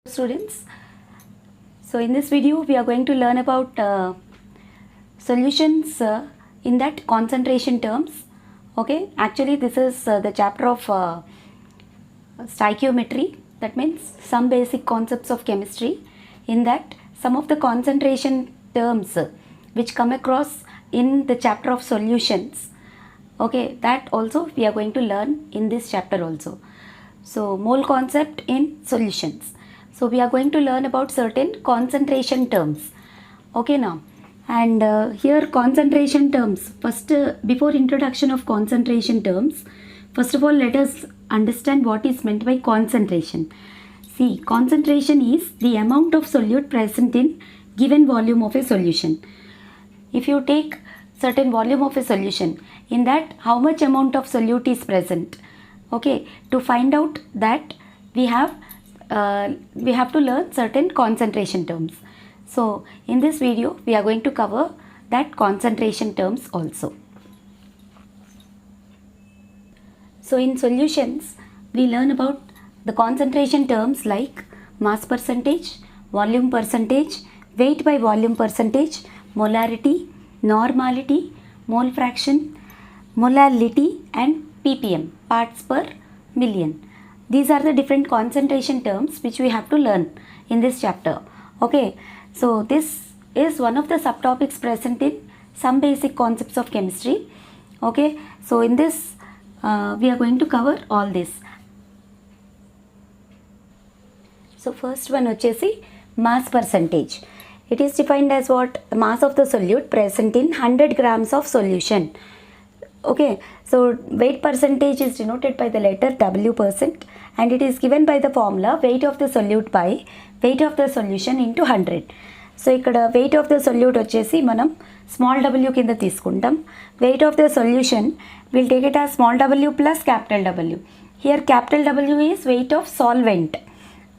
Students, so in this video we are going to learn about solutions in that concentration terms. Okay, actually this is the chapter of stoichiometry, that means some basic concepts of chemistry. In that, some of the concentration terms which come across in the chapter of solutions, okay, that also we are going to learn in this chapter also. So mole concept in solutions. So we are going to learn about certain concentration terms. Okay now, and here concentration terms. First, before introduction of concentration terms, first of all let us understand what is meant by concentration. See, concentration is the amount of solute present in given volume of a solution. If you take certain volume of a solution, in that how much amount of solute is present. Okay, to find out that we have to learn certain concentration terms. So in this video we are going to cover that concentration terms also. So in solutions we learn about the concentration terms like mass percentage, volume percentage, weight by volume percentage, molarity, normality, mole fraction, molality and ppm, parts per million. These are the different concentration terms which we have to learn in this chapter. Okay, so this is one of the subtopics present in some basic concepts of chemistry. Okay, so in this we are going to cover all this. So first one vachesi mass percentage. It is defined as what? The mass of the solute present in 100 grams of solution. Okay, so weight percentage is denoted by the letter W% and it is given by the formula weight of the solute by weight of the solution into 100. So ikkada weight of the solute vachesi manam small w kinda తీసుకుంటాం. Weight of the solution we'll take it as small w plus capital W. Here capital W is weight of solvent.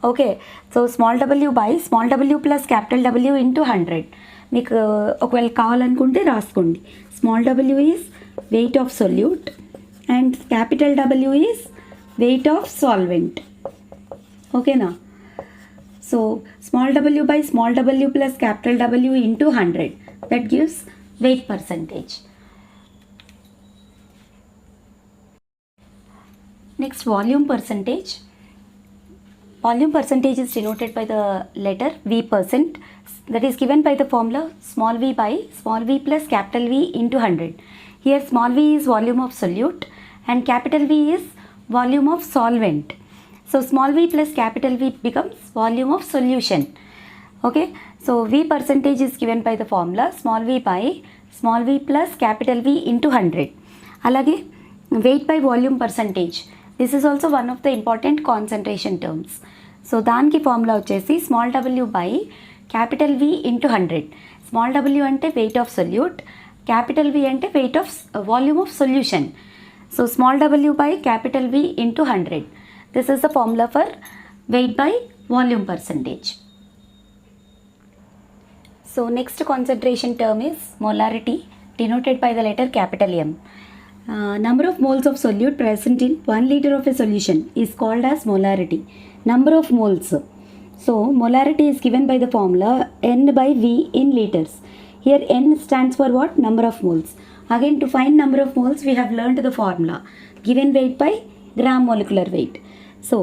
Okay, so small w by small w plus capital W into 100. మీకు ఒకవేళ కావాలనుకుంటే రాసుకోండి. Small w is weight of solute and capital W is weight of solvent. Okay now, so small w by small w plus capital W into 100, that gives weight percentage. Next, volume percentage. Volume percentage is denoted by the letter V%, that is given by the formula small v by small v plus capital V into 100. Here small v is volume of solute and capital V is volume of solvent. So small v plus capital V becomes volume of solution. Okay, so V percentage is given by the formula small v by small v plus capital V into 100. Alage weight by volume percentage. This is also one of the important concentration terms. So దానికి formula వచ్చేసి small w by capital V into 100. Small w అంటే weight of solute, capital V అంటే weight of volume of solution. So small w by capital V into 100. This is the formula for weight by volume percentage. So next concentration term is molarity, denoted by the letter capital M. Number of moles of solute present in 1 liter of a solution is called as molarity. Number of moles. So molarity is given by the formula N by V in liters. Here N stands for what? Number of moles. Again, to find number of moles we have learned the formula given weight by gram molecular weight. So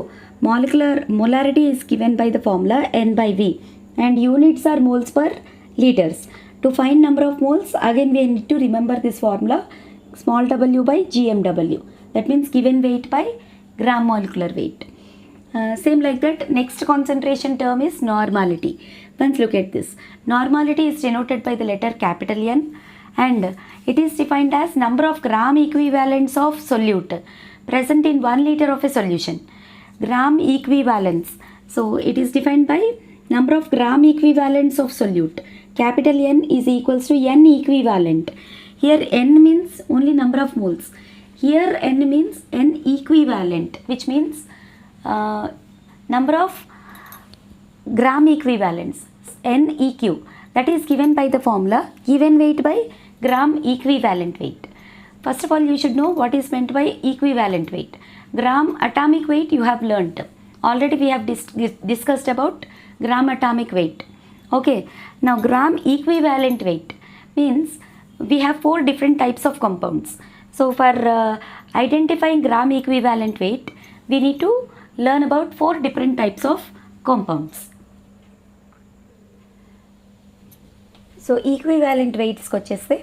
molarity is given by the formula N by V and units are moles per liters. To find number of moles, again we need to remember this formula small w by gmw, that means given weight by gram molecular weight. Same like that, next concentration term is normality. Once look at this. Normality is denoted by the letter capital N and it is defined as number of gram equivalents of solute present in 1 liter of a solution. Gram equivalents. So it is defined by number of gram equivalents of solute. Capital N is equals to N equivalent. Here N means only number of moles. Here N means N equivalent, which means number of gram equivalents, NEQ, that is given by the formula given weight by gram equivalent weight. First of all, you should know what is meant by equivalent weight. Gram atomic weight you have learnt. Already we have discussed about gram atomic weight. Okay, now gram equivalent weight means we have 4 different types of compounds. So for identifying gram equivalent weight, we need to learn about 4 different types of compounds. So equivalent వెయిట్స్కి వచ్చేస్తే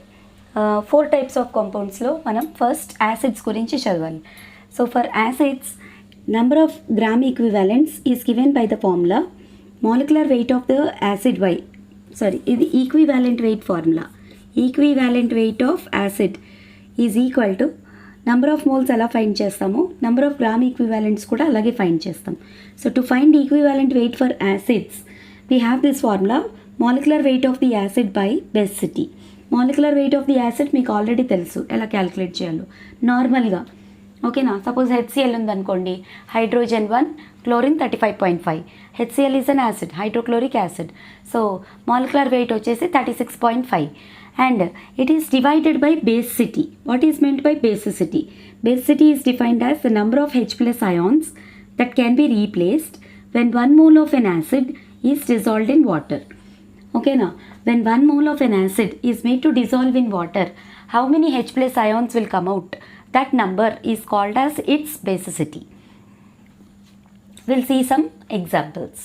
4 types of కాంపౌండ్స్లో మనం first acids గురించి చదవాలి. So for acids, number of gram equivalents is given by the formula molecular weight of the acid ఇది equivalent weight formula. Equivalent weight of acid is equal to number of moles ఎలా find చేస్తామో number of gram equivalents కూడా అలాగే find చేస్తాం. So to find equivalent weight for acids we have this formula molecular weight of the acid by basicity. Molecular weight of the acid మీకు already తెలుసు ఎలా calculate చేయాలో నార్మల్గా. ఓకేనా, సపోజ్ HCl ఉందనుకోండి, hydrogen 1 chlorine 35.5. HCl is an acid, hydrochloric acid. So molecular weight వచ్చేసి 36.5 and it is divided by basicity. What is meant by basicity? Basicity is defined as the number of H plus ions that can be replaced when 1 mole of an acid is dissolved in water. Okay, now when 1 mole of an acid is made to dissolve in water, how many H plus ions will come out? That number is called as its basicity. We'll see some examples.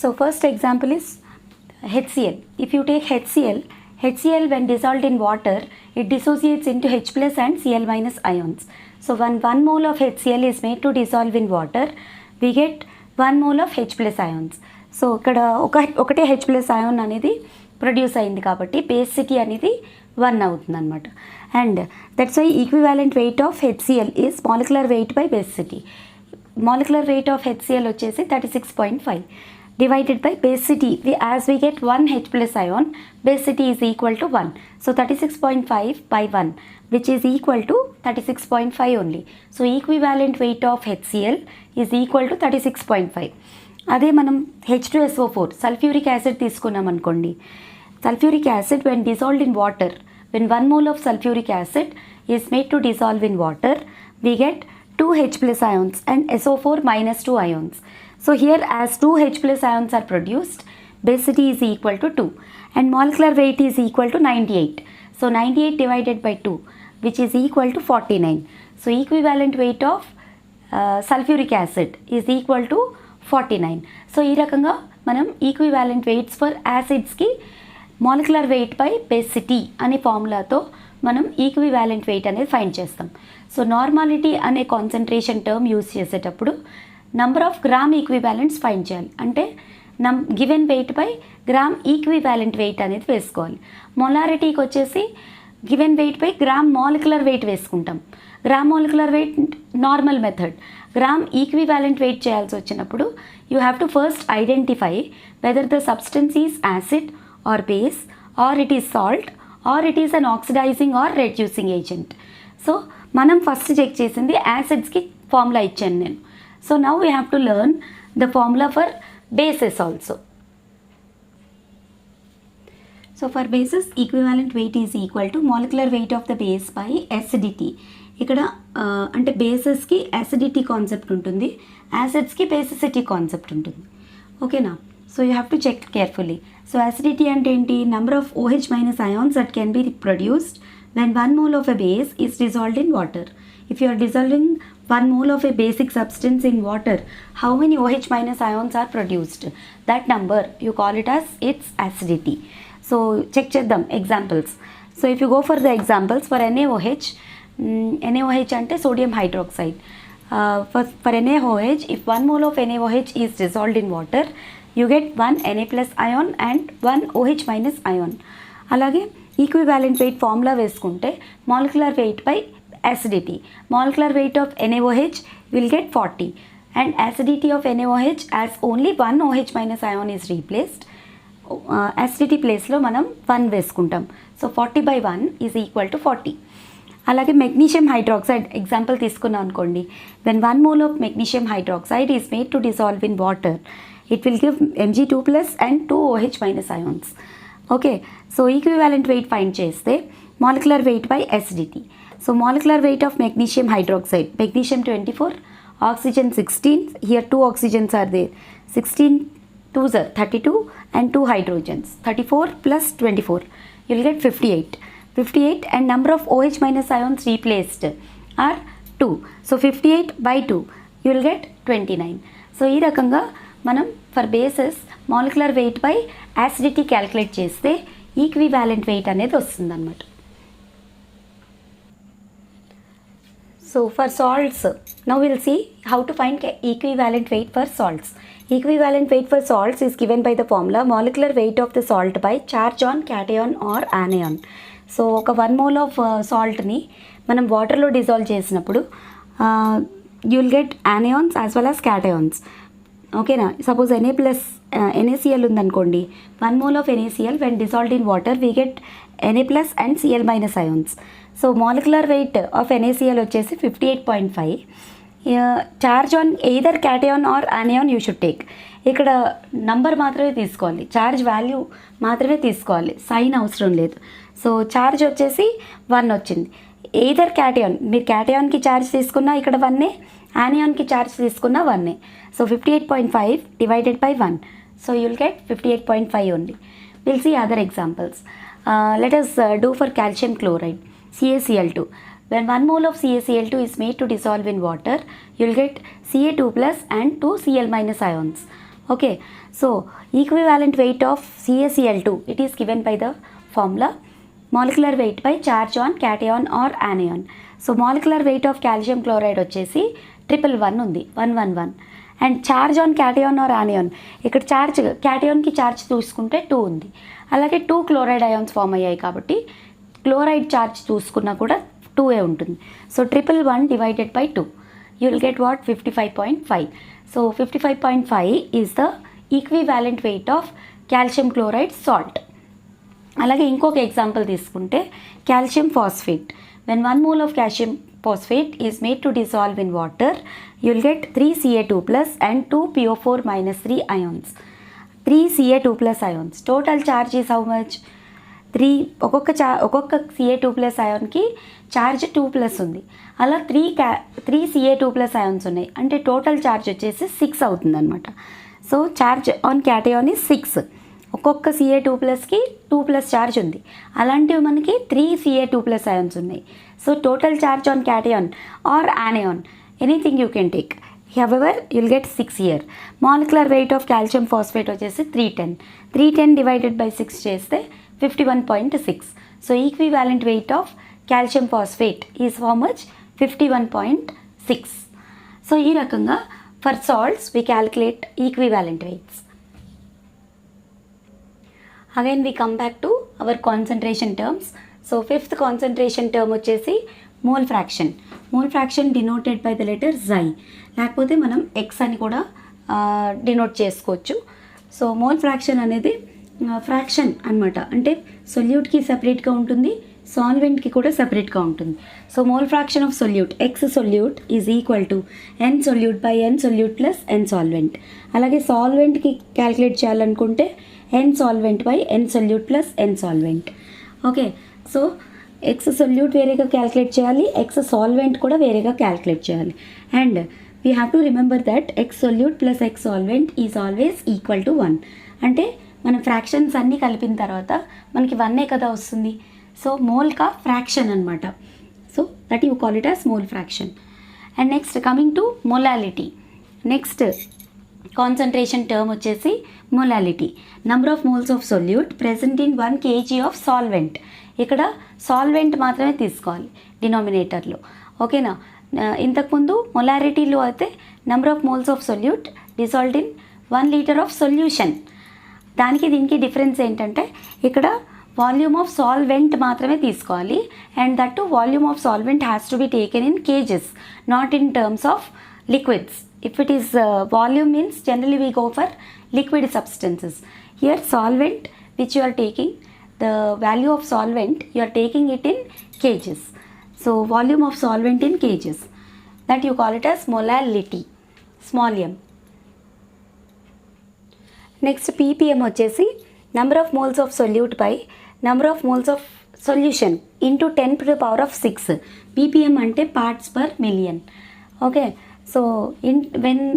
So first example is HCl. If you take HCl when dissolved in water, it dissociates into H plus and Cl minus ions. So when 1 mole of HCl is made to dissolve in water, we get 1 mole of H plus ions. So ఇక్కడ ఒకటే H plus ion అనేది produce అయింది కాబట్టి basicity అనేది 1 అవుతుంది అనమాట. And that's why equivalent weight of HCl is molecular weight by basicity. Molecular weight of HCl వచ్చేసి 36.5 divided by basicity. As we get 1 H plus ion, basicity is equal to 1. So 36.5 by 1, which is equal to 36.5 only. So equivalent weight of HCl is equal to 36.5. అదే మనం H2SO4 sulphuric acid తీసుకున్నాం అనుకోండి. Sulphuric acid when dissolved in water, when 1 mole of sulfuric acid is made to dissolve in water, we get 2 H plus ions and SO4 minus 2 ions. So here as 2 H plus ions are produced, basicity is equal to 2 and molecular weight is equal to 98. So 98 divided by 2, which is equal to 49. So equivalent weight of sulfuric acid is equal to 49. So ఈ రకంగా మనం equivalent weights for యాసిడ్స్కి molecular weight by basicity అనే ఫార్ములాతో మనం equivalent weight అనేది find చేస్తాం. So normality అనే కాన్సన్ట్రేషన్ టర్మ్ యూజ్ చేసేటప్పుడు number of gram equivalents find చేయాలి. అంటే given weight by gram equivalent weight అనేది వేసుకోవాలి. మొలారిటీకి వచ్చేసి given weight by gram molecular weight వేసుకుంటాం. Gram molecular weight normal method. Gram equivalent weight చేయాల్సి వచ్చినప్పుడు you have to first identify whether the substance is acid or base or it is salt or it is an oxidising or reducing agent. So మనం first check చేసింది యాసిడ్స్కి formula ఇచ్చాను నేను. So now we have to learn the formula for bases also. So for bases, equivalent weight is equal to molecular weight of the base by acidity. ఇక్కడ అంటే బేసెస్కి acidity concept ఉంటుంది, యాసిడ్స్కి basicity concept ఉంటుంది. ఓకేనా, so you have to check carefully. So acidity అంటే ఏంటి? Number of OH minus ions that can be produced when 1 mole of a base is dissolved in water. If you are dissolving 1 mole of a basic substance in water, how many OH minus ions are produced? That number you call it as its acidity. So check them examples. So if you go for the examples for NaOH, NaOH ante sodium hydroxide. For NaOH, if 1 mole of NaOH is dissolved in water, you get 1 Na plus ion and 1 OH minus ion. అలాగే equivalent weight formula వేసుకుంటే molecular weight by acidity. Molecular weight of NaOH will get 40 and acidity of NaOH as only 1 OH minus ion is replaced. Acidity ప్లేస్లో మనం 1 వేసుకుంటాం. So 40 by 1 is equal to 40. అలాగే magnesium hydroxide example తీసుకున్నాం అనుకోండి. when 1 mole of magnesium hydroxide is made to dissolve in water, it will give Mg2 plus and 2 OH minus ions. Okay, so equivalent weight find చేస్తే molecular weight by acidity. So molecular weight of magnesium hydroxide, magnesium 24, oxygen 16, here 2 oxygens are there, 16 2s are 32 and 2 hydrogens, 34 plus 24, you will get 58, and number of OH minus ions replaced are 2. So 58 by 2, you will get 29. So ఈ రకంగా మనం for bases molecular weight by acidity calculate చేస్తే equivalent weight అనేది వస్తుంది అన్నమాట. So for salts, now we'll see how to find equivalent weight for salts. Equivalent weight for salts is given by the formula molecular weight of the salt by charge on cation or anion. So ఒక 1 mole of saltని మనం వాటర్లో dissolve చేసినప్పుడు you will get anions as well as cations. ఓకేనా, suppose Na plus NaCl ఉందనుకోండి, 1 mole of NaCl when dissolved in water we get Na plus and Cl minus ions. So molecular weight of NaCl వచ్చేసి 58.5. Charge on either cation or anion you should take. ఇక్కడ number మాత్రమే తీసుకోవాలి, charge value మాత్రమే తీసుకోవాలి, sign అవసరం లేదు. So charge వచ్చేసి 1 వచ్చింది. ఎయిదర్ క్యాటయాన్, మీరు క్యాటయాన్కి ఛార్జ్ తీసుకున్నా ఇక్కడ 1, ఆనియాన్కి ఛార్జ్ తీసుకున్నా 1. So 58.5 divided by 1, so you will get 58.5 only. Will see other examples. Let us do for calcium chloride, CaCl2. When 1 mole of CaCl2 is made to dissolve in water, you will get Ca2 plus and 2 Cl minus ions. Okay, so equivalent weight of CaCl2, it is given by the formula molecular weight by charge on cation or anion. So molecular weight of calcium chloride వచ్చేసి 111 ఉంది, 111. And charge on cation or anion, ఇక్కడ charge క్యాటయాన్కి charge చూసుకుంటే 2 ఉంది, అలాగే 2 chloride ions form అయ్యాయి కాబట్టి chloride charge చూసుకున్నా కూడా 2 ఉంటుంది. So 111 divided by 2, you will get what 55.5. So 55.5 is the equivalent weight of calcium chloride salt. అలాగే ఇంకొక ఎగ్జాంపుల్ తీసుకుంటే calcium phosphate. When 1 mole of calcium phosphate is made to dissolve in water, you will get 3 Ca2 plus and 2 PO4 minus 3 ions. 3 Ca2 plus ions. Total charge is how much? 3. ఒక్కొక్క Ca2 plus అయాన్కి charge 2 plus ఉంది, అలా 3 Ca2 plus ions ఉన్నాయి, అంటే total charge వచ్చేసి 6 అవుతుంది అనమాట. So charge on cation is 6. ఒక్కొక్క Ca2 ప్లస్కి 2 plus charge ఉంది, అలాంటివి మనకి 3 Ca2 ప్లస్ అయాన్స్ ఉన్నాయి. So total charge on cation or anion anything you can take. However you'll get 6 here. Molecular weight of calcium phosphate వచ్చేసి 310 divided by 6 చేస్తే 51.6. So equivalent weight of calcium phosphate is how much 51.6. So ఈ రకంగా for salts we calculate equivalent weights. Again we come back to our concentration terms. So 5th concentration term వచ్చేసి mole fraction. Mole fraction denoted by the letter Xi, లేకపోతే మనం X అని కూడా denote చేసుకోవచ్చు. So mole fraction అనేది fraction అనమాట, అంటే సొల్యూట్కి సపరేట్గా ఉంటుంది, సాల్వెంట్కి కూడా సపరేట్గా ఉంటుంది. So mole fraction of solute, X solute is equal to N solute by N solute plus N solvent. అలాగే సాల్వెంట్కి క్యాలిక్యులేట్ చేయాలనుకుంటే N solvent by N solute plus N solvent. Okay, so X solute వేరేగా calculate చేయాలి, X solvent కూడా వేరేగా calculate చేయాలి. And we have to remember that X solute plus X solvent is always equal to 1. అంటే మనం fractions అన్నీ కలిపిన తర్వాత మనకి 1 కదా వస్తుంది. సో మోల్ కా ఫ్రాక్షన్ అనమాట. So that you call it as mole fraction. And next coming to molality. Next concentration term వచ్చేసి molality. Number of moles of solute present in 1 kg of solvent. ఇక్కడ సాల్వెంట్ మాత్రమే తీసుకోవాలి డినామినేటర్లో. ఓకేనా, ఇంతకుముందు మొలారిటీలో అయితే number of moles of solute dissolved in 1 liter of solution. దానికి దీనికి డిఫరెన్స్ ఏంటంటే ఇక్కడ వాల్యూమ్ ఆఫ్ సాల్వెంట్ మాత్రమే తీసుకోవాలి, and that to volume of solvent has to be taken in kgs, not in terms of liquids. If it is volume means generally we go for liquid substances. Here solvent which you are taking, the value of solvent you are taking it in kgs. So volume of solvent in kgs, that you call it as molality, small m. Next ppm వచ్చేసి number of moles of solute by number of moles of solution into 10⁶ ppm అంటే parts per million. Okay, so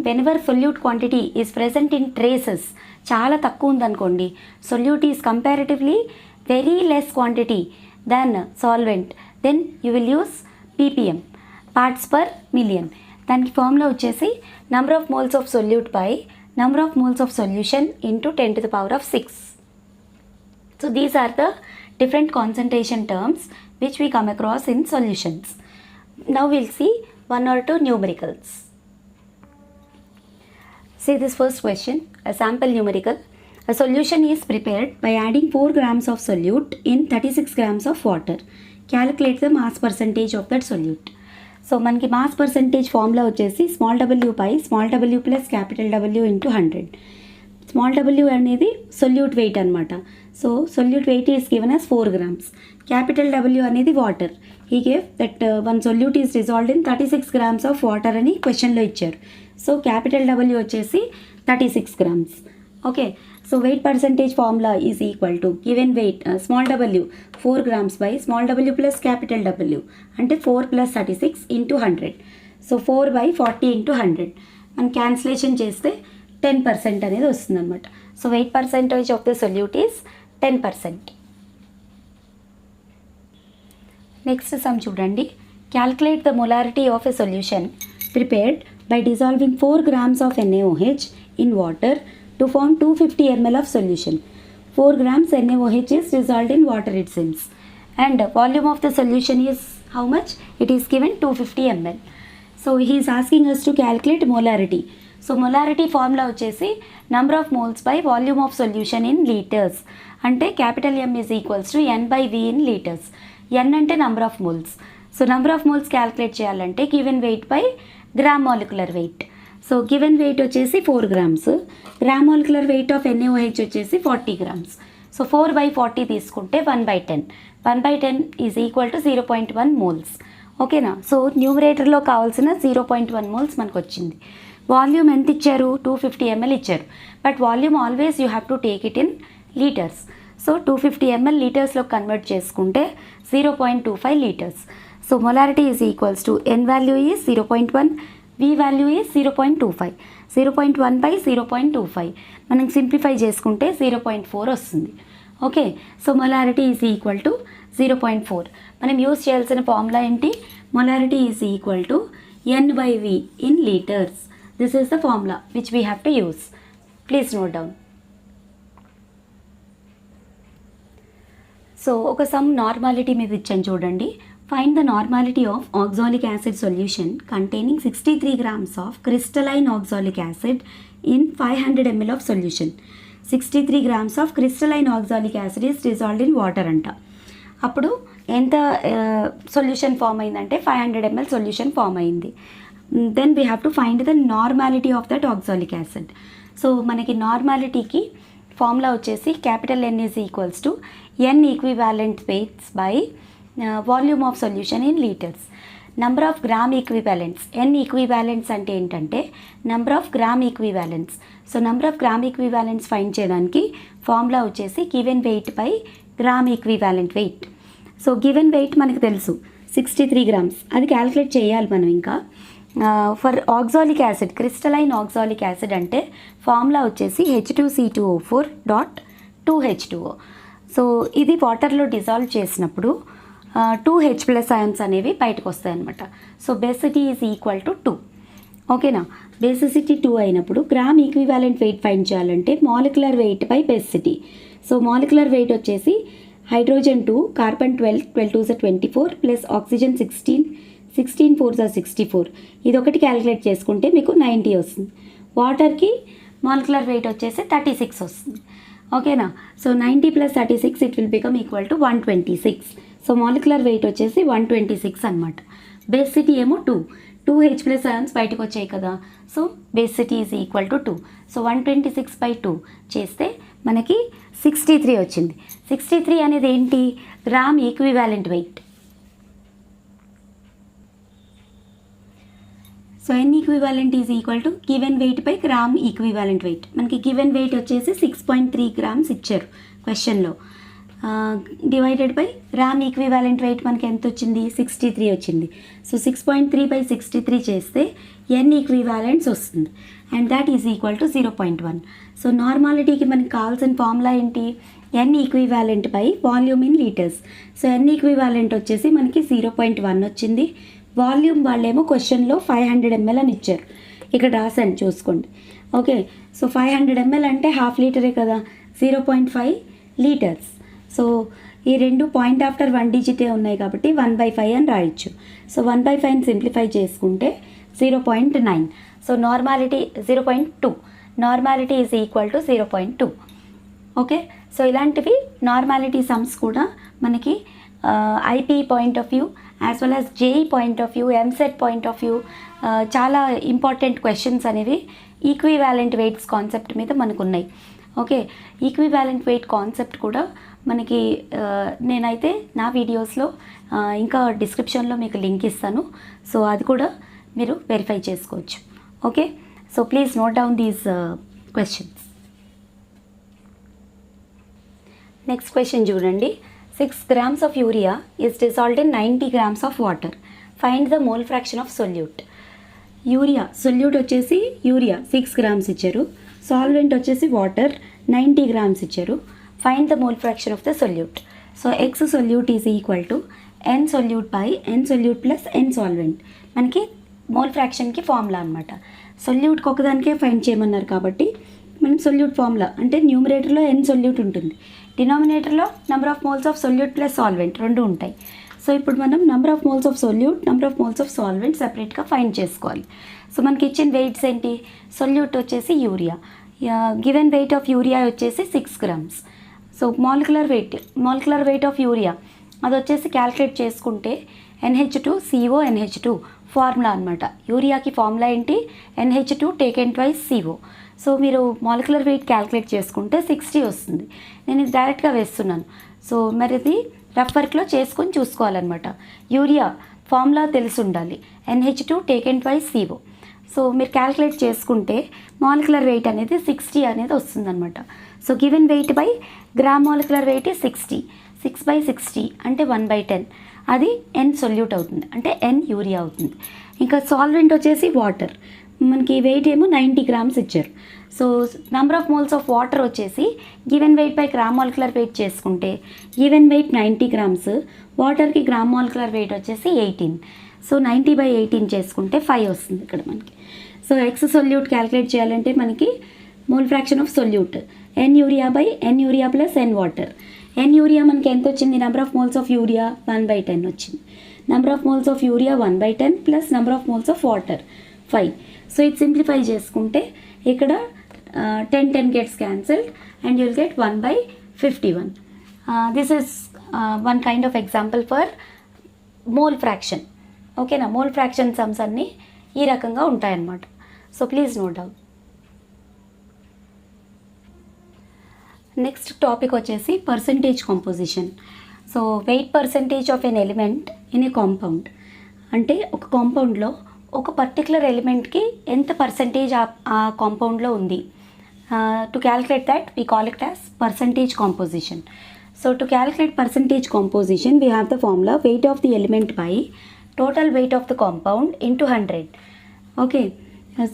whenever solute quantity is present in traces, చాలా తక్కువ ఉందనుకోండి, solute is comparatively very less quantity than solvent, then you will use ppm, parts per million. దానికి formula వచ్చేసి number of moles of solute by number of moles of solution into 10⁶. So these are the different concentration terms which we come across in solutions. Now we'll see one or two numericals. See this first question, a sample numerical. A solution is prepared by adding 4 grams of solute in 36 grams of water. Calculate the mass percentage of that solute. So మనకి mass percentage formula వచ్చేసి small w by small w plus capital W into 100. Small w అనేది solute weight అనమాట. So solute weight is given as 4 grams. Capital W అనేది water. He gave that one solute is dissolved in 36 grams of water అని క్వశ్చన్లో ఇచ్చారు. So capital W వచ్చేసి 36 grams. Okay, so weight percentage formula is equal to given weight small w 4 grams by small w plus capital W అంటే 4 + 36 into 100. So 4/40 into 100 మనం cancellation చేస్తే 10% అనేది వస్తుందన్నమాట. So weight percentage of the solute is 10%. Next sum చూడండి. Calculate the molarity of a solution prepared by dissolving 4 grams of NaOH in water to form 250 ml of solution. 4 grams NaOH is dissolved in water, it seems, and volume of the solution is how much? It is given 250 ml. So he is asking us to calculate molarity. So molarity formula వచ్చేసి number of moles by volume of solution in liters. అంటే capital M is equals to N/V in liters. N అంటే number of moles. So number of moles calculate చేయాలంటే given weight by gram molecular weight. So given weight వచ్చేసి 4 grams, gram molecular weight of NaOH వచ్చేసి 40 grams. So 4/40 తీసుకుంటే 1/10. 1/10 is equal to 0.1 moles. ఓకేనా? So న్యూమరేటర్లో కావాల్సిన 0.1 moles మనకు వచ్చింది. Volume ఎంత ఇచ్చారు? 250 ml ఇచ్చారు. But volume always you have to take it in litres. So 250 ml లీటర్స్లో కన్వర్ట్ చేసుకుంటే 0.25 liters. So molarity is equals to N value is 0.1, V value is 0.25. 0.1/0.25 మనం సింప్లిఫై చేసుకుంటే 0.4 వస్తుంది. Okay, so molarity is equal to 0.4. మనం use చేయాల్సిన formula ఏంటి? Molarity is equal to N/V in litres. This is the formula which we have to use. Please note down. So ఒక some normality మీద ఇచ్చాను చూడండి. Find the normality of oxalic acid solution containing 63 grams of crystalline oxalic acid in 500 ml of solution. 63 grams of crystalline oxalic acid is dissolved in water అంట. అప్పుడు ఎంత solution form అయిందంటే 500 ml solution form అయింది. Then we have to find the normality of that oxalic acid. So మనకి నార్మాలిటీకి formula వచ్చేసి capital N is equals to N equivalent weights by volume of solution in litres. Number of gram equivalents. N equivalents అంటే ఏంటంటే number of gram equivalents. So number of gram equivalents find చేయడానికి formula వచ్చేసి given weight by gram equivalent weight. So given weight మనకు తెలుసు 63 grams. అది calculate చేయాలి మనం. ఇంకా for oxalic acid, crystalline oxalic acid అంటే ఫార్ములా వచ్చేసి H2C2O4.2H2O. సో ఇది వాటర్లో డిజాల్వ్ చేసినప్పుడు 2H+ అయాన్స్ అనేవి బయటకు వస్తాయి అన్నమాట. So basicity is equal to 2. ఓకేనా? బేసిసిటీ 2 అయినప్పుడు గ్రామ్ ఈక్వివాలెంట్ వెయిట్ ఫైండ్ చేయాలంటే molecular weight by basicity. So molecular weight వచ్చేసి హైడ్రోజన్ 2, కార్బన్ 12, 12 2 24 ప్లస్ ఆక్సిజన్ 16, 16 4 64. ఇది ఒకటి క్యాలిక్యులేట్ చేసుకుంటే మీకు 90 వస్తుంది. వాటర్కి మాలిక్యులర్ వెయిట్ వచ్చేసి 36 వస్తుంది. ఓకేనా? So 90 + 36 it will become equal to 126. So molecular weight వచ్చేసి 126 అనమాట. బేసిటీ ఏమో 2. 2H+ అయాన్స్ బయటకు వచ్చాయి కదా. So basicity is equal to 2. So 126/2 చేస్తే మనకి 63 వచ్చింది. 63 అనేది ఏంటి? Gram equivalent weight. So N equivalent is equal to given weight by gram equivalent wait. మనకి గివెన్ వెయిట్ వచ్చేసి 6.3 grams ఇచ్చారు క్వశ్చన్లో. Divided by RAM equivalent wait మనకి ఎంత వచ్చింది 63 వచ్చింది. సో 6.3/63 చేస్తే ఎన్ ఈక్వివాలెంట్స్ వస్తుంది and that is equal to 0.1. So నార్మాలిటీకి మనకి కావాల్సిన ఫార్ములా ఏంటి, N equivalent by volume in litres. So N equivalent వచ్చేసి మనకి 0.1 వచ్చింది. వాల్యూమ్ వాళ్ళేమో క్వశ్చన్లో 500 ml అని ఇచ్చారు, ఇక్కడ రాశాను చూసుకోండి. ఓకే, సో 500 ml అంటే హాఫ్ లీటరే కదా, 0.5 లీటర్స్. సో ఈ రెండు పాయింట్ ఆఫ్టర్ 1 డిజిటే ఉన్నాయి కాబట్టి 1/5 అని రాయొచ్చు. సో 1/5ని సింప్లిఫై చేసుకుంటే 0.9. So normality 0.2, normality is equal to 0.2. Okay, so ఇలాంటివి నార్మాలిటీ సమ్స్ కూడా మనకి IP point of view as well as JEE point of view, EAMCET point of view చాలా ఇంపార్టెంట్ క్వశ్చన్స్ అనేవి ఈక్వివాలెంట్ వెయిట్స్ కాన్సెప్ట్ మీద మనకు ఉన్నాయి. Okay, equivalent wait concept కూడా మనకి నేనైతే నా వీడియోస్లో ఇంకా డిస్క్రిప్షన్లో మీకు లింక్ ఇస్తాను. సో అది కూడా మీరు వెరిఫై చేసుకోవచ్చు. Okay, so please note down these questions. Next question చూడండి. 6 grams of urea is dissolved in 90 grams of water. Find the mole fraction of solute. Urea solute వచ్చేసి యూరియా 6 grams ఇచ్చారు, solvent వచ్చేసి water 90 grams ఇచ్చారు. Find the mole fraction of the solute. So x solute is equal to n solute by n solute plus n solvent. మనకి mole ఫ్రాక్షన్కి formula అనమాట. సొల్యూట్కి ఒకదానికే find చేయమన్నారు కాబట్టి మనం సొల్యూట్ ఫార్ములా అంటే న్యూమరేటర్లో ఎన్ సొల్యూట్ ఉంటుంది, డినామినేటర్లో number of moles of solute plus solvent రెండు ఉంటాయి. సో ఇప్పుడు మనం number of moles of solute, number of moles of solvent సెపరేట్గా ఫైండ్ చేసుకోవాలి. సో మనకి ఇచ్చిన వెయిట్స్ ఏంటి, సొల్యూట్ వచ్చేసి urea, given weight of urea వచ్చేసి 6 grams. So molecular weight of urea అది వచ్చేసి క్యాల్కులేట్ చేసుకుంటే NH2CO NH2 ఫార్ములా అనమాట. యూరియాకి ఫార్ములా ఏంటి, NH2 taken twice CO. So మీరు మాలిక్యులర్ వెయిట్ క్యాల్కులేట్ చేసుకుంటే 60 వస్తుంది. నేను ఇది డైరెక్ట్గా వేస్తున్నాను. సో మరి ఇది రఫ్ వర్క్లో చేసుకొని చూసుకోవాలన్నమాట. యూరియా ఫార్ములా తెలిసి ఉండాలి, NH2 taken twice CO. So మీరు క్యాల్కులేట్ చేసుకుంటే మాలిక్యులర్ వెయిట్ అనేది 60 అనేది వస్తుందన్నమాట. So given weight by gram molecular wait 60, 6/60 అంటే 1/10, అది ఎన్ సొల్యూట్ అవుతుంది అంటే ఎన్ యూరియా అవుతుంది. ఇంకా సాల్వెంట్ వచ్చేసి వాటర్, మనకి వెయిట్ ఏమో 90 grams ఇచ్చారు. So number of moles of water వచ్చేసి given weight by gram molecular weight చేసుకుంటే గివెన్ వెయిట్ 90 grams, వాటర్కి గ్రామ్ మాలిక్యులర్ వెయిట్ వచ్చేసి 18. సో 90/18 చేసుకుంటే 5 వస్తుంది ఇక్కడ మనకి. సో ఎక్స్ సొల్యూట్ క్యాల్కులేట్ చేయాలంటే మనకి mole fraction of solute n urea by n urea plus n water. N urea మనకి ఎంత వచ్చింది, number of moles of urea 1/10 వచ్చింది. Number of moles of urea 1/10 plus number of moles of water 5. So ఇది simplify చేసుకుంటే ఇక్కడ 10 gets cancelled and you'll get 1/51. This is one kind of example for mole fraction. ఓకేనా, mole fraction sums అన్నీ ఈ రకంగా ఉంటాయన్నమాట. So please note down. Next topic వచ్చేసి percentage composition. So weight percentage of an element in a compound అంటే ఒక కాంపౌండ్లో ఒక పర్టికులర్ ఎలిమెంట్కి ఎంత పర్సంటేజ్ ఆ కాంపౌండ్లో ఉంది. To calculate that we call it as percentage composition. So to calculate percentage composition we have the formula weight of the element by total weight of the compound into 100. Okay,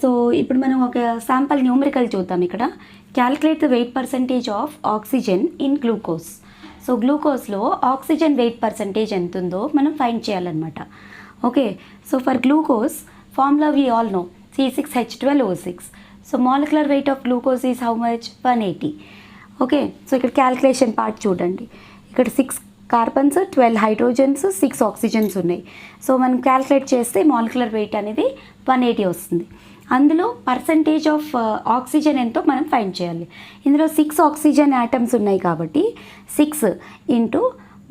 so ఇప్పుడు మనం ఒక sample numerical చూద్దాం. ఇక్కడ calculate the weight percentage of oxygen in glucose. So గ్లూకోజ్లో oxygen weight percentage ఎంత ఉందో మనం find చేయాలన్నమాట. Okay, so for glucose formula we all know C6H12O6. So molecular weight of glucose is how much 180. Okay, so ఇక్కడ calculation part చూడండి. ఇక్కడ 6 carbons 12 hydrogens 6 oxygens ఉన్నాయి. So మనం క్యాల్కులేట్ చేస్తే మాలిక్యులర్ వెయిట్ అనేది 180 వస్తుంది. అందులో పర్సంటేజ్ ఆఫ్ ఆక్సిజన్ ఎంతో మనం ఫైండ్ చేయాలి. ఇందులో 6 ఆక్సిజన్ యాటమ్స్ ఉన్నాయి కాబట్టి 6 into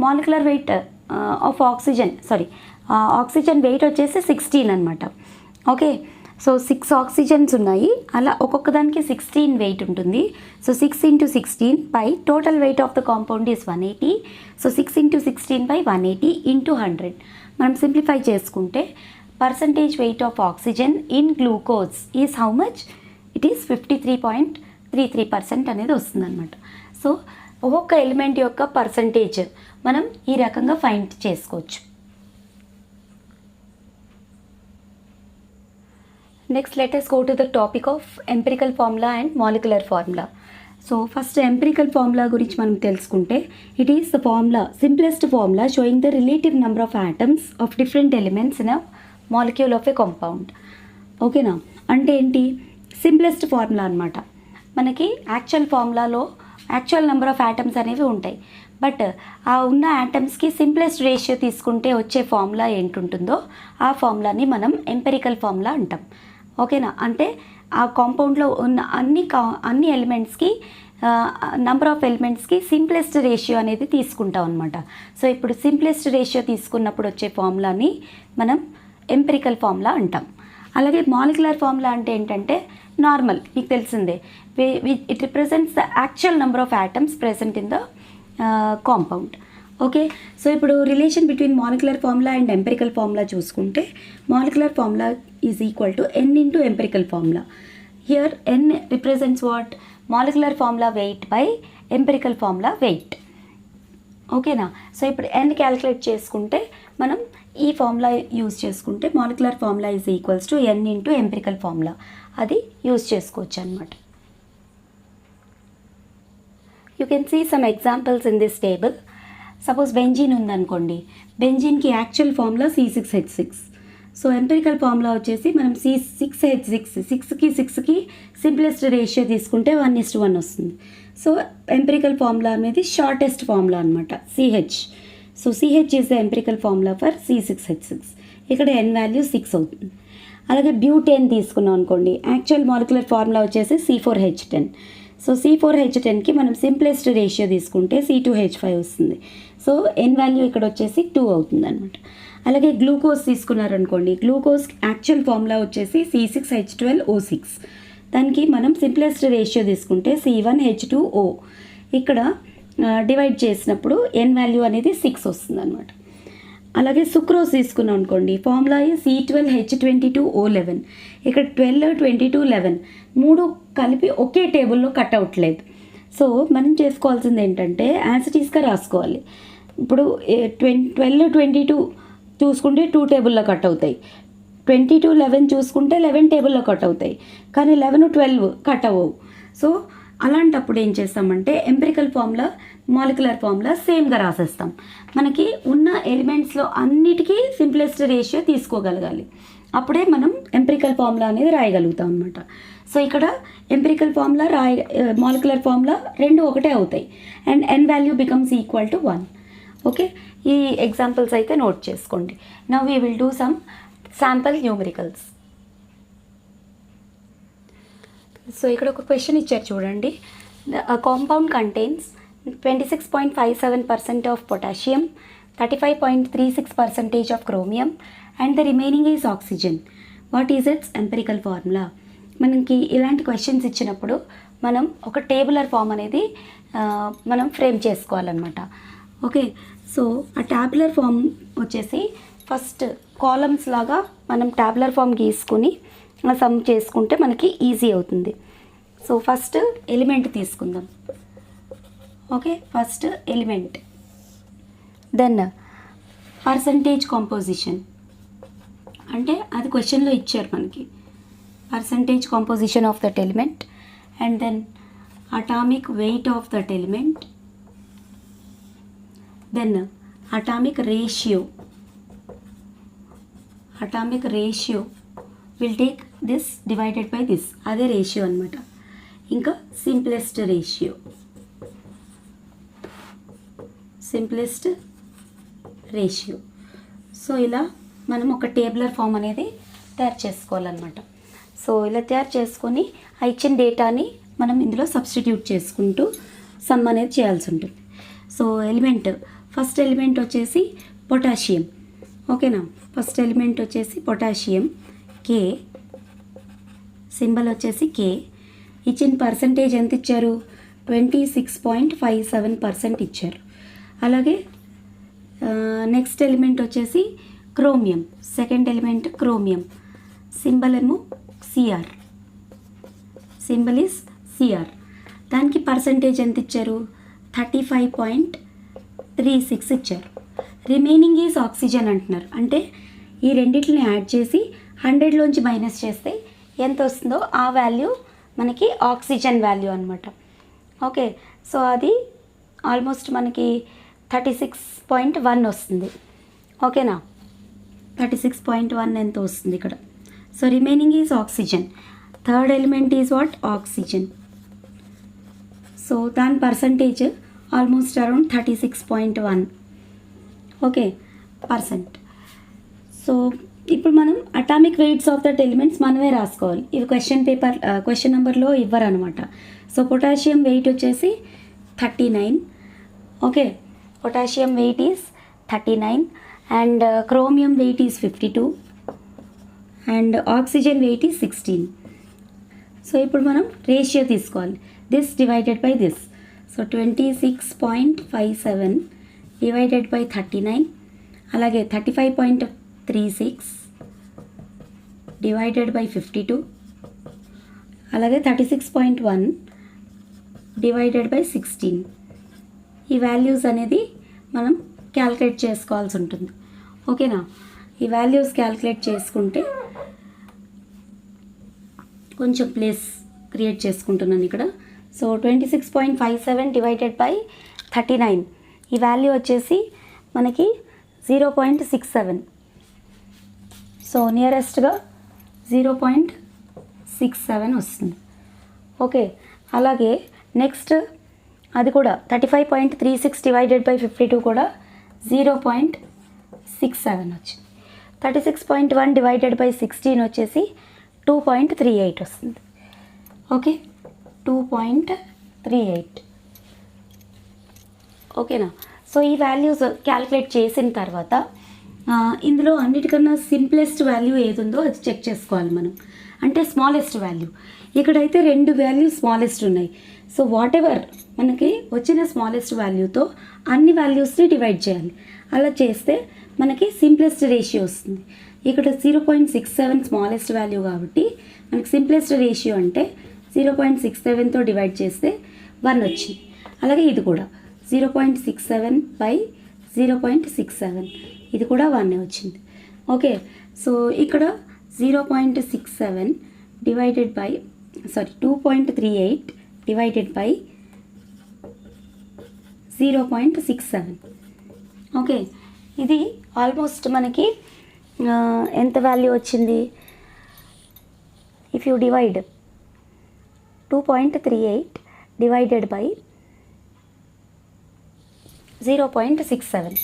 molecular weight of oxygen weight వచ్చేసి 16 అనమాట. ఓకే, సో 6 ఆక్సిజన్స్ ఉన్నాయి, అలా ఒక్కొక్క దానికి 16 వెయిట్ ఉంటుంది. So 6 × 16 by total weight of the compound is 180. So 6 × 16 by 180 into 100 మనం సింప్లిఫై చేసుకుంటే percentage wait of oxygen in glucose is how much, it is 53.33% అనేది వస్తుందన్నమాట. సో ఒక్కొక్క ఎలిమెంట్ యొక్క పర్సంటేజ్ మనం ఈ రకంగా ఫైండ్ చేసుకోవచ్చు. Next let us go to the topic of empirical formula and molecular formula. So first empirical formula గురించి మనం తెలుసుకుంటే, it is the formula, simplest formula showing the relative number of atoms of different elements in a molecule of a compound. ఓకేనా, అంటే ఏంటి, simplest formula అనమాట. మనకి actual ఫార్ములాలో actual number of atoms అనేవి ఉంటాయి, బట్ ఆ ఉన్న ఆటమ్స్కి సింప్లెస్ట్ రేషియో తీసుకుంటే వచ్చే ఫార్ములా ఏంటుంటుందో ఆ ఫార్ములాని మనం ఎంపిరికల్ ఫార్ములా అంటాం. ఓకేనా, అంటే ఆ కాంపౌండ్లో ఉన్న అన్ని ఎలిమెంట్స్కి నంబర్ ఆఫ్ ఎలిమెంట్స్కి సింప్లెస్ట్ రేషియో అనేది తీసుకుంటాం అనమాట. సో ఇప్పుడు సింప్లెస్ట్ రేషియో తీసుకున్నప్పుడు వచ్చే ఫార్ములాని మనం ఎంపిరికల్ ఫార్ములా అంటాం. అలాగే మాలిక్యులర్ ఫార్ములా అంటే ఏంటంటే నార్మల్, మీకు తెలిసిందే, it represents the actual number of atoms present in the compound. Okay, so ఇప్పుడు relation between molecular formula and empirical formula చూసుకుంటే, molecular formula is equal to n into empirical formula. Here n represents what, molecular formula weight by empirical formula weight. ఓకేనా, so ఇప్పుడు n calculate చేసుకుంటే మనం ఈ formula use చేసుకుంటే molecular formula is equals to n into empirical formula, అది use చేసుకోవచ్చు అనమాట. You can see some examples in this table. Suppose benzene ఉందనుకోండి, బెంజీన్కి actual formula C6H6. So empirical formula వచ్చేసి మనం C6H6, 6కి సింప్లెస్ట్ రేషియో తీసుకుంటే 1:1 వస్తుంది. సో ఎంపిరికల్ ఫార్ములా అనేది షార్టెస్ట్ ఫార్ములా అనమాట, CH. So CH is the empirical formula for C6H6. ఇక్కడ n వాల్యూ 6 అవుతుంది. అలాగే బ్యూటేన్ తీసుకున్నాం అనుకోండి, యాక్చువల్ మాలిక్యులర్ ఫార్ములా వచ్చేసి C4H10. సో C4H10కి మనం సింప్లెస్ట్ రేషియో తీసుకుంటే C2H5 వస్తుంది. సో n వాల్యూ ఇక్కడ వచ్చేసి 2 అవుతుంది అనమాట. అలాగే గ్లూకోజ్ తీసుకున్నారనుకోండి, గ్లూకోజ్ యాక్చువల్ ఫార్ములా వచ్చేసి C6H12O6. దానికి మనం సింప్లెస్ట్ రేషియో తీసుకుంటే C1H2O. ఇక్కడ డివైడ్ చేసినప్పుడు n వాల్యూ అనేది 6 వస్తుంది అనమాట. అలాగే సుక్రోజ్ తీసుకున్నాం అనుకోండి, ఫార్ములా C12H22O11. ఇక్కడ 12, 22, 11 మూడు కలిపి ఒకే టేబుల్లో కట్ అవ్వట్లేదు. సో మనం చేసుకోవాల్సింది ఏంటంటే యాసిటీస్గా రాసుకోవాలి. ఇప్పుడు 12, 22 చూసుకుంటే 2 టేబుల్లో కట్ అవుతాయి, 22, 11 చూసుకుంటే 11 టేబుల్లో కట్ అవుతాయి, కానీ 11, 12 కట్ అవ్వవు. సో అలాంటప్పుడు ఏం చేస్తామంటే ఎంపిరికల్ ఫార్ములా, మాలిక్యులర్ ఫార్ములా సేమ్గా రాసేస్తాం. మనకి ఉన్న ఎలిమెంట్స్లో అన్నిటికీ సింప్లెస్ట్ రేషియో తీసుకోగలగాలి, అప్పుడే మనం ఎంపిరికల్ ఫార్ములా అనేది రాయగలుగుతాం అనమాట. సో ఇక్కడ ఎంపిరికల్ ఫార్ములా మాలిక్యులర్ ఫార్ములా రెండు ఒకటే అవుతాయి and n value becomes equal to 1. Okay, ఈ ఎగ్జాంపుల్స్ అయితే నోట్ చేసుకోండి. Now we will do some sample numericals. So ఇక్కడ ఒక క్వశ్చన్ ఇచ్చారు చూడండి. Compound contains 26.57% of potassium, 35.36% of chromium and the remaining is oxygen. What is it's empirical formula? మనకి ఇలాంటి questions ఇచ్చినప్పుడు మనం ఒక టేబులర్ ఫామ్ అనేది మనం ఫ్రేమ్ చేసుకోవాలన్నమాట. ఓకే, సో ఆ ట్యాబులర్ ఫామ్ వచ్చేసి ఫస్ట్ కాలమ్స్ లాగా మనం ట్యాబులర్ ఫామ్ గీసుకుని సమ్ చేసుకుంటే మనకి ఈజీ అవుతుంది. సో ఫస్ట్ ఎలిమెంట్ తీసుకుందాం. Okay, first element, then percentage composition, అంటే అది క్వశ్చన్లో ఇచ్చారు మనకి, percentage composition of that element, and then atomic weight of that element, then atomic ratio will take this divided by this, అదే ratio అనమాట. ఇంకా simplest ratio. So ఇలా మనం ఒక టేబులర్ ఫామ్ అనేది తయారు చేసుకోవాలన్నమాట. సో ఇలా తయారు చేసుకొని ఆ ఇచ్చిన డేటాని మనం ఇందులో సబ్స్టిట్యూట్ చేసుకుంటూ సమ్ అనేది చేయాల్సి ఉంటుంది. సో ఫస్ట్ ఎలిమెంట్ వచ్చేసి పొటాషియం. ఓకేనా, ఫస్ట్ ఎలిమెంట్ వచ్చేసి పొటాషియం, K, సింబల్ వచ్చేసి K. ఇచ్చిన పర్సంటేజ్ ఎంత ఇచ్చారు? 26.57% ఇచ్చారు. అలాగే నెక్స్ట్ ఎలిమెంట్ వచ్చేసి chromium, second element chromium, symbol ఏమో Cr, సింబల్ ఈస్ Cr. దానికి పర్సంటేజ్ ఎంత ఇచ్చారు? 35.36 ఇచ్చారు. రిమైనింగ్ ఈజ్ ఆక్సిజన్ అంటున్నారు. అంటే ఈ రెండింటిని యాడ్ చేసి 100లోంచి మైనస్ చేస్తే ఎంత వస్తుందో ఆ వాల్యూ మనకి ఆక్సిజన్ వాల్యూ అనమాట. ఓకే, సో అది ఆల్మోస్ట్ మనకి 36.1 వస్తుంది. ఓకేనా, 36.1 ఎంత వస్తుంది ఇక్కడ. So remaining is oxygen. Third element is what? Oxygen. So దాని percentage almost around 36.1. Okay, percent. So ఇప్పుడు మనం atomic weights of that elements మనమే రాసుకోవాలి. ఇవి క్వశ్చన్ నెంబర్లో ఇవ్వరు అనమాట. సో పొటాషియం వెయిట్ వచ్చేసి 39. Okay, potassium weight is 39 and chromium weight is 52 and oxygen weight is 16. So ఇప్పుడు మనం రేషియో తీసుకోవాలి. This divided by this. So 26.57 divided by 39, అలాగే 35.36 డివైడెడ్ బై 52, అలాగే 36.1 డివైడెడ్ బై 16. ఈ వాల్యూస్ అనేది మనం క్యాల్కులేట్ చేసుకోవాల్సి ఉంటుంది. ఓకేనా, ఈ వాల్యూస్ క్యాల్కులేట్ చేసుకుంటే కొంచెం ప్లేస్ క్రియేట్ చేసుకుంటున్నాను ఇక్కడ. సో 26.57 డివైడెడ్ బై 39, ఈ వాల్యూ వచ్చేసి మనకి 0.67. సో నియరెస్ట్గా 0.67 వస్తుంది. ఓకే, అలాగే నెక్స్ట్ అది కూడా 35.36 డివైడెడ్ బై 52 కూడా 0.67 వచ్చింది. 36.1 డివైడెడ్ బై 16 వచ్చేసి 2.38 వస్తుంది. ఓకే, 2.38. ఓకేనా, సో ఈ వాల్యూస్ క్యాలిక్యులేట్ చేసిన తర్వాత ఇందులో అన్నిటికన్నా సింప్లెస్ట్ వాల్యూ ఏది ఉందో అది చెక్ చేసుకోవాలి మనం. అంటే స్మాలెస్ట్ వాల్యూ. ఇక్కడైతే 2 వాల్యూస్ స్మాలెస్ట్ ఉన్నాయి. సో వాట్ ఎవర్ మనకి వచ్చిన స్మాలెస్ట్ వాల్యూతో అన్ని వాల్యూస్ని డివైడ్ చేయాలి. అలా చేస్తే మనకి సింప్లెస్ట్ రేషియో వస్తుంది. ఇక్కడ 0.67 స్మాలెస్ట్ వాల్యూ కాబట్టి మనకి సింప్లెస్ట్ రేషియో అంటే 0.67తో డివైడ్ చేస్తే 1 వచ్చింది. అలాగే ఇది కూడా 0.67 బై 0.67, ఇది కూడా 1 వచ్చింది. ఓకే, సో ఇక్కడ 0.67 divided by 2.38 divided by 0.67. Okay, ఇది ఆల్మోస్ట్ మనకి ఎంత వాల్యూ వచ్చింది? If you divide 2.38 divided by 0.67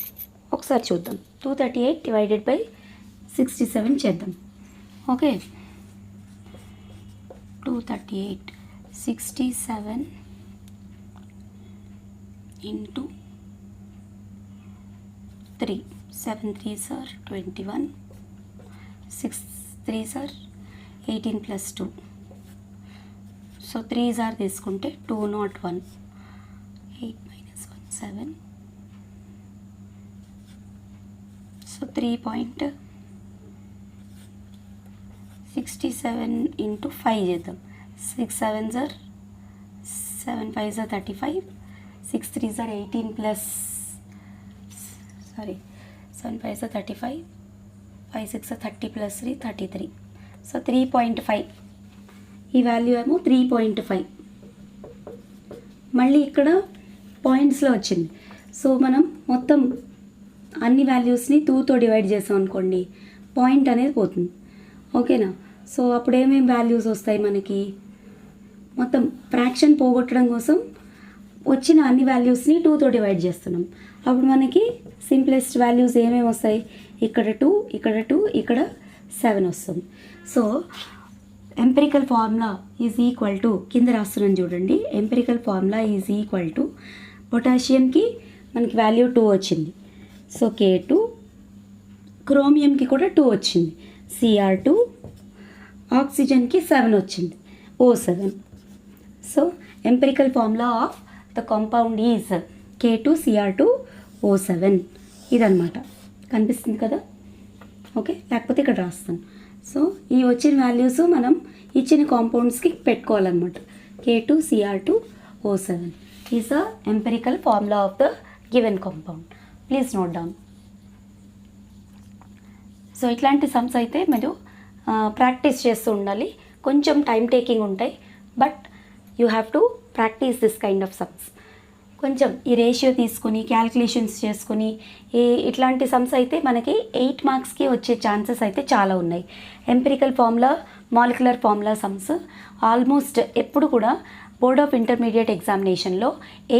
ఒకసారి చూద్దాం. 238 డివైడెడ్ బై 67 చేద్దాం. Okay, 238 67 into 3, 7 3s are 21, 6 3s are 18 plus 2. So 3s are తీసుకుంటే 201, 8 minus 1 7. సో 3.67 ఇంటూ 5 చేద్దాం. 6 7s are 7 5s are 35, 6 3s are 18 plus 7 5s are 35, 5 6 are 30 plus 3 33. So 3.5, ఈ value ఏమో 3.5. మళ్ళీ ఇక్కడ పాయింట్స్లో వచ్చింది. సో మనం మొత్తం అన్ని వాల్యూస్ని 2తో డివైడ్ చేసాం అనుకోండి, పాయింట్ అనేది పోతుంది. ఓకేనా, సో అప్పుడు ఏమేమి వాల్యూస్ వస్తాయి మనకి? మొత్తం ఫ్రాక్షన్ పోగొట్టడం కోసం వచ్చిన అన్ని వాల్యూస్ని 2తో డివైడ్ చేస్తున్నాం. అప్పుడు మనకి సింప్లెస్ట్ వాల్యూస్ ఏమేమి వస్తాయి? ఇక్కడ 2, ఇక్కడ 2, ఇక్కడ 7 వస్తుంది. So empirical formula is equal to, కింద రాస్తున్నాను చూడండి, empirical formula is equal to పొటాషియంకి మనకి వాల్యూ 2 వచ్చింది. సో K2, క్రోమియంకి కూడా 2 వచ్చింది, Cr2, ఆక్సిజన్కి 7 వచ్చింది, O7. So empirical formula of the compound is K2Cr2O7. ఇదన్నమాట, కనిపిస్తుంది కదా? ఓకే, లేకపోతే ఇక్కడ రాస్తాను. సో ఈ వచ్చిన వాల్యూస్ మనం ఇచ్చిన కాంపౌండ్స్కి పెట్టుకోవాలన్నమాట. K2Cr2O7. is a empirical formula of the given compound. Please note down. So ఇట్లాంటి సమ్స్ అయితే మీరు ప్రాక్టీస్ చేస్తూ ఉండాలి. కొంచెం టైం టేకింగ్ ఉంటాయి, but you have to practice this kind of sums. కొంచెం ఈ రేషియో తీసుకుని క్యాల్కులేషన్స్ చేసుకుని ఇట్లాంటి సమ్స్ అయితే మనకి 8 మార్క్స్కి వచ్చే ఛాన్సెస్ అయితే చాలా ఉన్నాయి. Empirical formula, molecular formula sums almost ఎప్పుడు కూడా బోర్డ్ ఆఫ్ ఇంటర్మీడియట్ ఎగ్జామినేషన్లో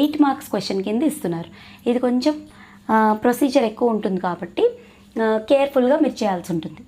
8 మార్క్స్ క్వశ్చన్ కింద ఇస్తున్నారు. ఇది కొంచెం ప్రొసీజర్ ఎక్కువ ఉంటుంది కాబట్టి కేర్ఫుల్గా మీరు చేయాల్సి ఉంటుంది.